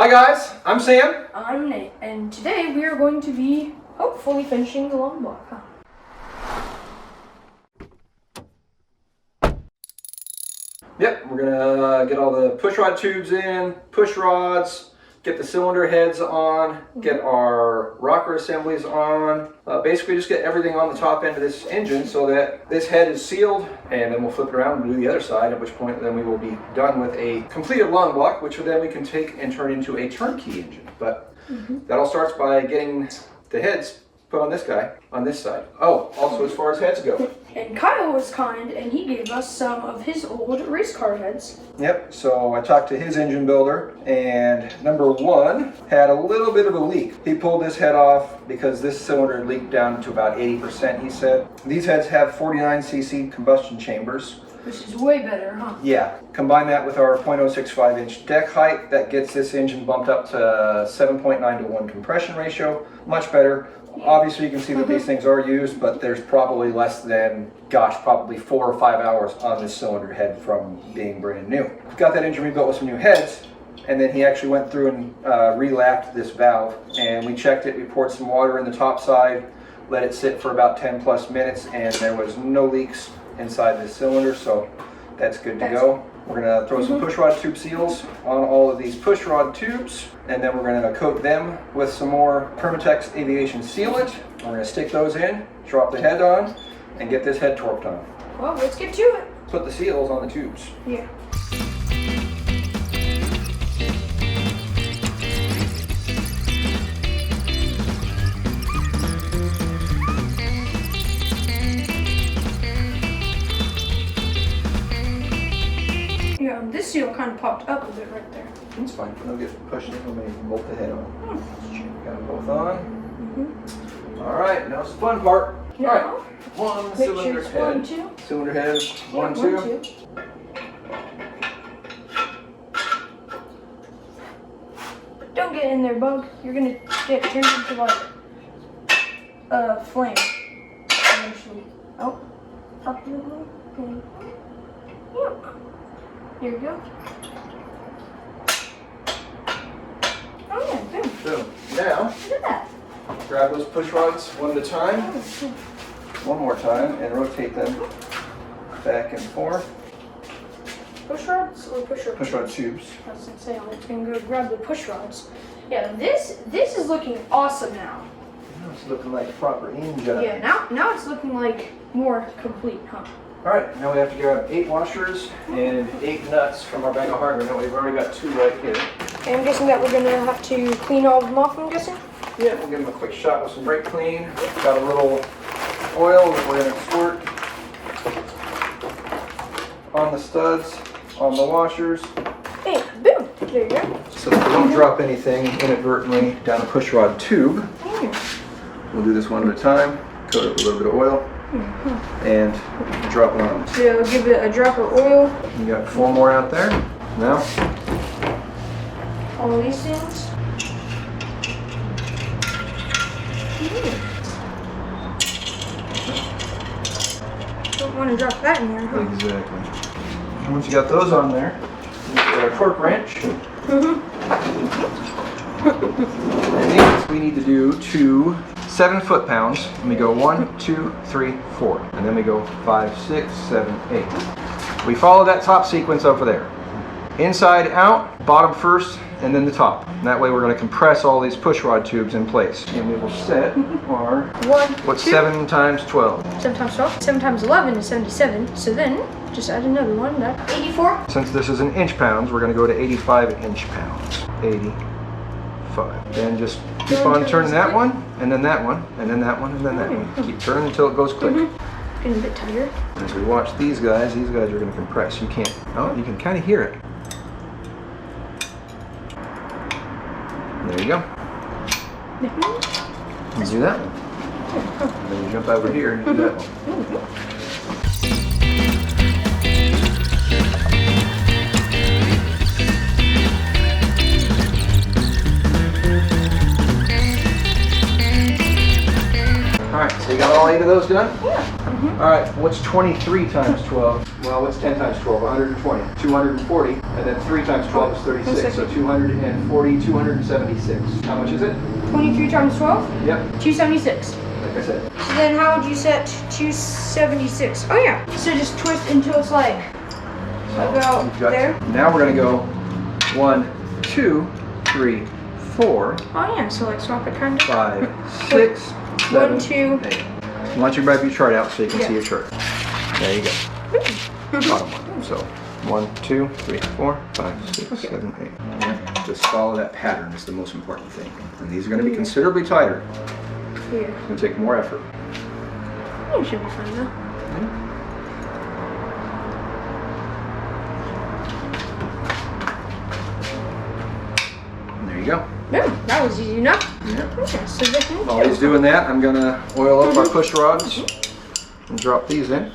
Hi guys, I'm Sam. I'm Nate, and today we are going to be hopefully finishing the long block. Yep, we're gonna get all the push rod tubes in, push rods, get the cylinder heads on, get our rocker assemblies on. Basically just get everything on the top end of this engine so that this head is sealed, and then we'll flip it around and do the other side, at which point then we will be done with a completed long block, which then we can take and turn into a turnkey engine. But that all starts by getting the heads put on this guy, on this side. Oh, also as far as heads go. And Kyle was kind, and he gave us some of his old race car heads. Yep, so I talked to his engine builder, and number one had a little bit of a leak. He pulled this head off because this cylinder leaked down to about 80%, he said. These heads have 49cc combustion chambers. Which is way better, huh? Yeah, combine that with our 0.065 inch deck height, that gets this engine bumped up to 7.9 to 1 compression ratio. Much better. Obviously you can see that these things are used, but there's probably less than, gosh, probably 4 or 5 hours on this cylinder head from being brand new. Got that engine rebuilt with some new heads, and then he actually went through and re-lapped this valve, and we checked it. We poured some water in the top side, let it sit for about 10 plus minutes, and there was no leaks inside this cylinder, so that's good to go. We're gonna throw some push rod tube seals on all of these push rod tubes, and then we're gonna coat them with some more Permatex aviation sealant. We're gonna stick those in, drop the head on, and get this head torqued on. Well, let's get to it. Put the seals on the tubes. Yeah. Yeah, this seal kind of popped up a bit right there. It's fine. They'll get pushed in when we bolt the head on. Got them both on. All right, now it's the fun part. All right, one cylinder head. 1, 2. Cylinder head, one, Yeah, two. 1, 2. But don't get in there, Bug. You're gonna get turned into like a flame eventually. Oh, up a little. Okay. Yeah. Here we go. Oh yeah, boom. Boom. Now, Look at that. grab those push rods one at a time, one more time, and rotate them back and forth. Push rods or push rods? Push rod tubes. I was gonna say, I'm gonna go grab the push rods. Yeah, this is looking awesome now. Now it's looking like a proper engine. Yeah, now it's looking like more complete, huh? All right, now we have to grab 8 washers and 8 nuts from our bag of hardware. Now we've already got 2 right here. And I'm guessing that we're gonna have to clean all of them off, I'm guessing? Yeah, we'll give them a quick shot with some brake clean. Got a little oil that we're gonna squirt on the studs, on the washers, Hey, boom! There you go. so that we don't drop anything inadvertently down a push rod tube. We'll do this one at a time. Coat it with a little bit of oil and drop it on. So give it a drop of oil. You got 4 more out there. Now, All these things. Don't want to drop that in here, huh? exactly. Once you got those on there, you get our torque wrench. And these we need to do to 7 foot-pounds. And we go 1, 2, 3, 4. And then we go 5, 6, 7, 8. We follow that top sequence over there. Inside out, bottom first, and then the top. And that way we're going to compress all these push rod tubes in place. And we will set our, 1, what's 2. 7 times 12? 7 times 12. 7 times 11 is 77. So then, just add another one. That's 84. Since this is in inch pounds, we're going to go to 85 inch pounds. 85. Then just keep on turning that one, and then that one, and then that one, and then that one. Keep turning until it goes click. Getting a bit tighter. As we watch these guys are going to compress. You can't, oh, you can kind of hear it. There you go. You do that one. And then you jump over here and do that one. Alright, so you got all 8 of those done? Yeah. All right, what's 23 times 12? Well, what's 10 times 12? 120. 240. And then 3 times 12 is 36. So 240, 276. How much is it? 23 times 12? Yep. 276. Like I said. So then how would you set 276? Oh yeah. So just twist until it's like about there. Now we're going to go 1, 2, 3, 4. Oh yeah, so like swap it kind of. 5, 6, 7, 1, 2. 8. Why don't you grab your chart out so you can see your chart. There you go. Bottom one. So 1, 2, 3, 4, 5, 6, 7, 8. Yeah. Just follow that pattern is the most important thing. And these are going to be considerably tighter. Here. It's going to take more effort. It should be fun though. There you go. Yeah, that was easy enough. Yeah. Okay, so then While he's doing that, I'm going to oil up our push rods and drop these in.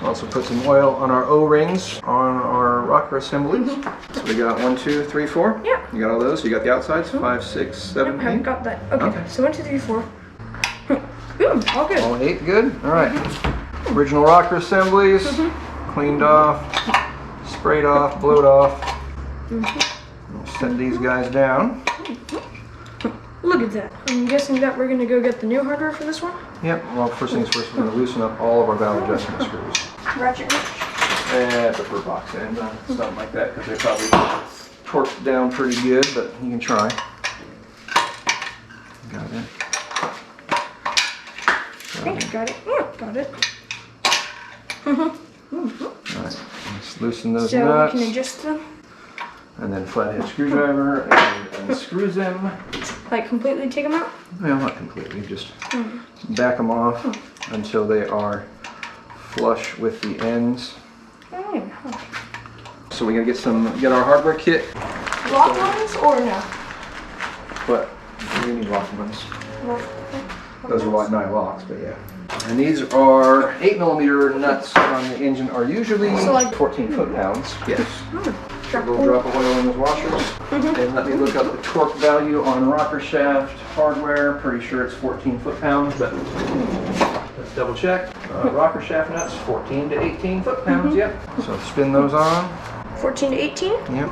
Also put some oil on our O-rings on our rocker assemblies. So we got 1, 2, 3, 4. Yeah. You got all those? You got the outsides? 5, 6, 7, I haven't 8. got that. Okay, Okay. so 1, 2, 3, 4. Boom, all good. All 8 good? All right. Original rocker assemblies, cleaned off, sprayed off, blowed off. We'll set these guys down. Look at that. I'm guessing that we're gonna go get the new hardware for this one. Yep, well first things first, we're going to loosen up all of our valve adjustment screws. Ratchet. I prefer box end, something like that, because they're probably torqued down pretty good, but you can try. Got it. I think I got it. Yeah, got it. Alright, let's loosen those So nuts. we can adjust them. And then flathead screwdriver and unscrews them. Like completely take them out? Well, not completely, just back them off until they are flush with the ends. So we're gonna get our hardware kit. Lock ones or no? But we need lock ones. Lock Those are like 9 locks, but yeah. And these are 8mm nuts on the engine are usually So like 14 foot-pounds. Yes. A little drop of oil in those washers. And let me look up the torque value on rocker shaft hardware. Pretty sure it's 14 foot-pounds, but let's double check. Rocker shaft nuts, 14 to 18 foot-pounds, yep. So spin those on. 14 to 18? Yep.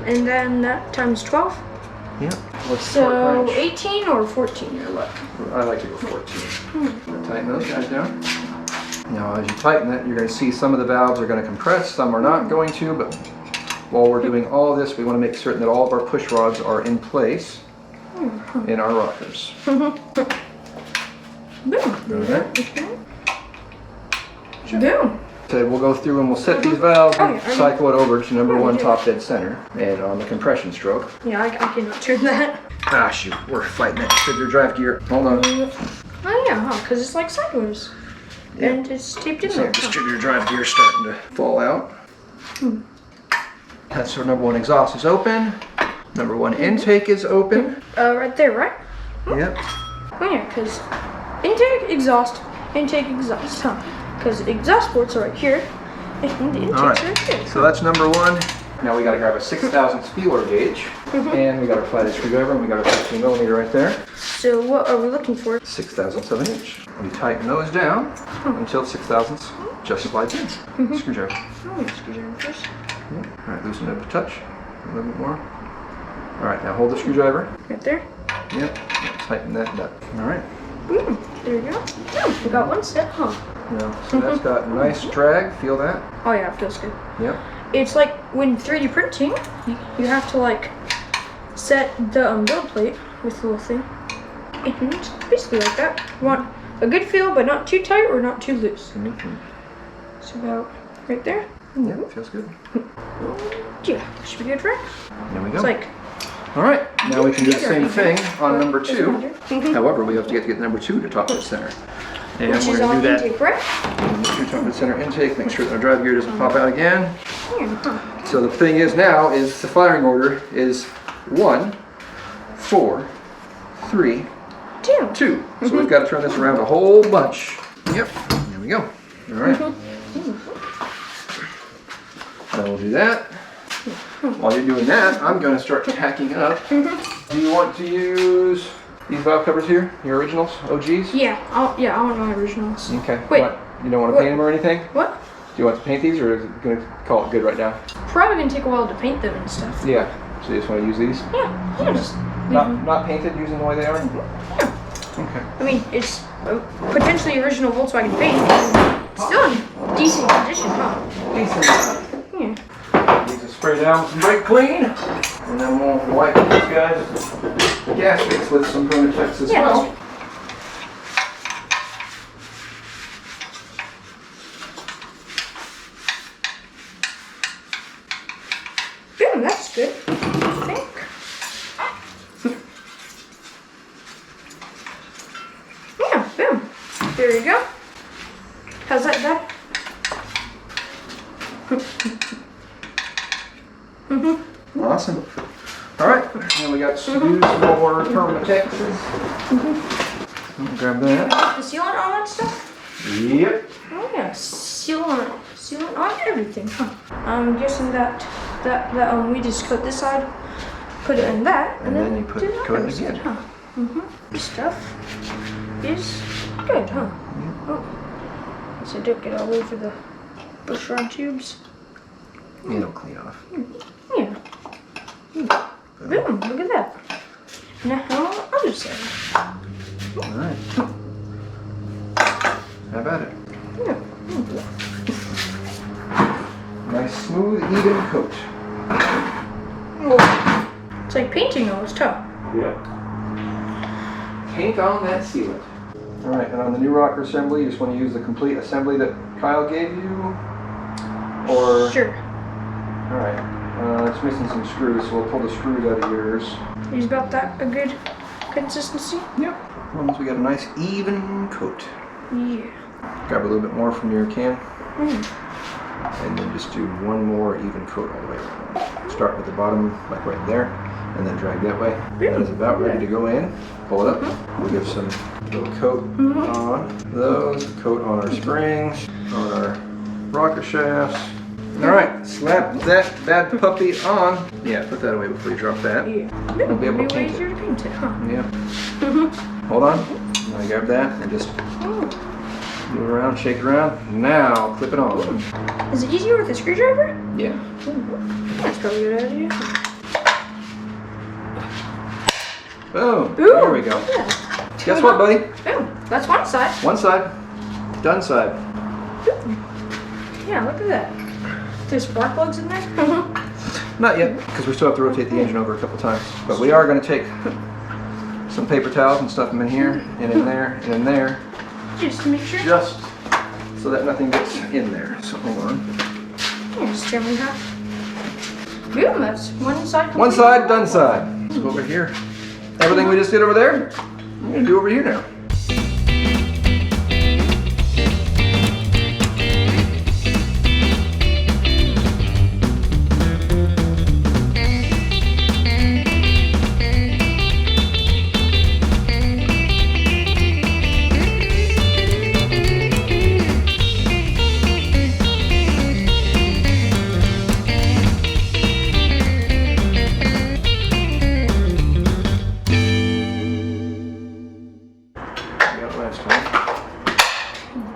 And then that times 12? Yep. What's the So torque range? 18 or 14 or what? I like to go 14. Tighten those guys down. Now as you tighten it, you're going to see some of the valves are going to compress, some are not going to, but while we're doing all this, we want to make certain that all of our push rods are in place in our rockers. Boom. Okay. Boom. So we'll go through and we'll set these valves and Okay, cycle it over to number 1 top dead center and on the compression stroke. Yeah, I cannot turn that. Ah shoot, we're fighting that distributor drive gear. Hold on. Oh yeah, huh? Because it's like sideways. Yeah. And it's taped in So there. distributor drive gear starting to fall out. That's our number 1 exhaust is open. Number 1 intake is open. Right there, right? Yep. Oh yeah, because intake, exhaust, huh? Because exhaust ports are right here, and the intakes All right. are right here. So that's number 1. Now we got to grab a 6,000 feeler gauge, and we got our flathead screwdriver, and we got our 15mm right there. So what are we looking for? 6,000 7-inch. We tighten those down until 6,000 just slides in. Screwdriver. Oh, yeah, screwdriver first. All right, loosen it up a touch, a little bit more. All right, now hold the screwdriver. Right there. Yep. Tighten that nut. All right. Boom. There we go. Oh, we got one set, huh? Now, so that's got nice drag. Feel that? Oh yeah, it feels good. Yep. It's like when 3D printing, you have to like set the build plate with the little thing. And it's basically like that. You want a good feel, but not too tight or not too loose. It's about right there. Yeah, it feels good. Yeah, should be good, right? There we go. It's like, all right, now we can do the same thing on number 2. Mhm. However, we have to get number 2 to top dead center. And which we're is going to on do that. intake, right? Top dead center intake. Make sure that our drive gear doesn't pop out again. Yeah, huh. So the thing is now is the firing order is 1, 4, 3, 2. So we've got to turn this around a whole bunch. Yep. There we go. All right. Now we'll do that. While you're doing that, I'm going to start tacking up. Do you want to use These valve covers here, your originals, OGs? Yeah, I want my originals. Okay. Wait. What? You don't want to paint them or anything? What? Do you want to paint these, or is it going to call it good right now? Probably gonna take a while to paint them and stuff. Yeah. So you just want to use these? Yeah, just Not painted, using the way they are? yeah. Okay. I mean, it's a potentially original Volkswagen paint. Still in decent condition, huh? Decent. Yeah. Need to spray down with some brake clean, and then we'll wipe these guys' gaskets with some Playback as well. Boom, that's good. I think. Yeah, boom. There you go. How's that done? Awesome. All right, now we got some more Playback. Grab that. The sealant on that stuff? Yep. Oh yeah, sealant on everything, huh? I'm guessing that we just cut this side, put it in that, And then you put do the that coat other again. side, huh? This stuff is good, huh? Oh, so don't get all over the bush rod tubes. It'll clean off. Yeah. Boom! Look at that. Now other side. All right. How about it? Yeah. Nice, smooth, even coat. It's like painting almost, huh? Yeah. Paint on that sealant. All right, and on the new rocker assembly, you just want to use the complete assembly that Kyle gave you? Or? Sure. All right. It's missing some screws, so we'll pull the screws out of yours. Is about that a good consistency? Yep. As long as we got a nice, even coat. Yeah. Grab a little bit more from your can, Mm. and then just do one more even coat all the way around. Start with the bottom, like right there, and then drag that way. That is about ready to go in. Pull it up. We'll give some little coat on those, coat on our springs, on our rocker shafts. All right, slap that bad puppy on. Yeah, put that away before you drop that. Yeah. We'll be able to Maybe paint easier it. to paint it, huh? Yeah. Hold on. Now grab that and just move around, shake it around. Now clip it on. Is it easier with a screwdriver? Yeah. That's probably a good idea. Boom. Boom. There we go. Yeah. Guess what, buddy? Boom. That's one side. One side. Done side. Yeah, look at that. There's spark plugs in there. Not yet, because we still have to rotate the engine over a couple times. But we are going to take some paper towels and stuff them in here, and in there, and in there. Just to make sure. Just so that nothing gets in there. So hold on. Yeah, just trim in half. Boom, that's one side complete. One side, done side. Let's go over here. Everything we just did over there, I'm going to do over here now.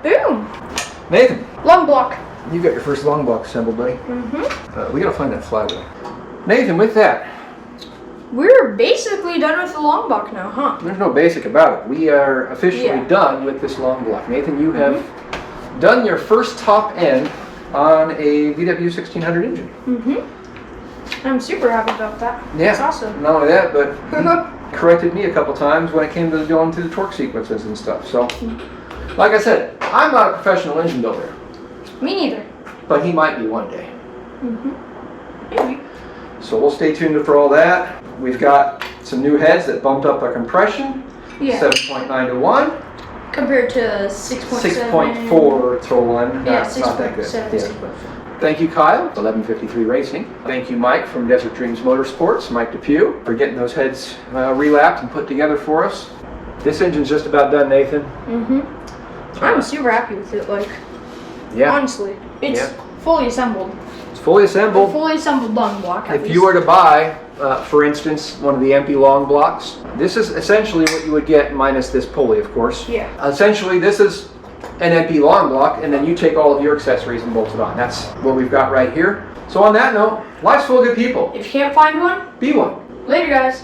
Boom. Nathan, Lung block. you got your first long block assembled, buddy. Mm-hmm. We got to find that flywheel. Nathan, with that, We're basically done with the long block now, huh? there's no basic about it. We are officially Yeah. done with this long block. Nathan, you have done your first top end on a VW 1600 engine. Mm-hmm. I'm super happy about that. Yeah. That's awesome. Not only that, but he corrected me a couple times when it came to going through the torque sequences and stuff. So, like I said, I'm not a professional engine builder, Me neither. but he might be one day. Mm-hmm. Maybe. So we'll stay tuned for all that. We've got some new heads that bumped up our compression, Yeah. 7.9 to 1, Compared to 6.7. 6.4 to 1. Yeah, Not that good. 6.7, Yeah. 6.4. Thank you, Kyle, 1153 Racing. Thank you, Mike from Desert Dreams Motorsports, Mike Depew, for getting those heads relapped and put together for us. This engine's just about done, Nathan. Mm-hmm. I'm super happy with it, like, Yeah, honestly. It's Yeah. fully assembled. it's fully A assembled. fully assembled lung block. at If least. you were to buy for instance, one of the empty long blocks. This is essentially what you would get minus this pulley, of course. Yeah. Essentially, this is an empty long block, and then you take all of your accessories and bolt it on. That's what we've got right here. So on that note, life's full of good people. If you can't find one, Be one. later guys.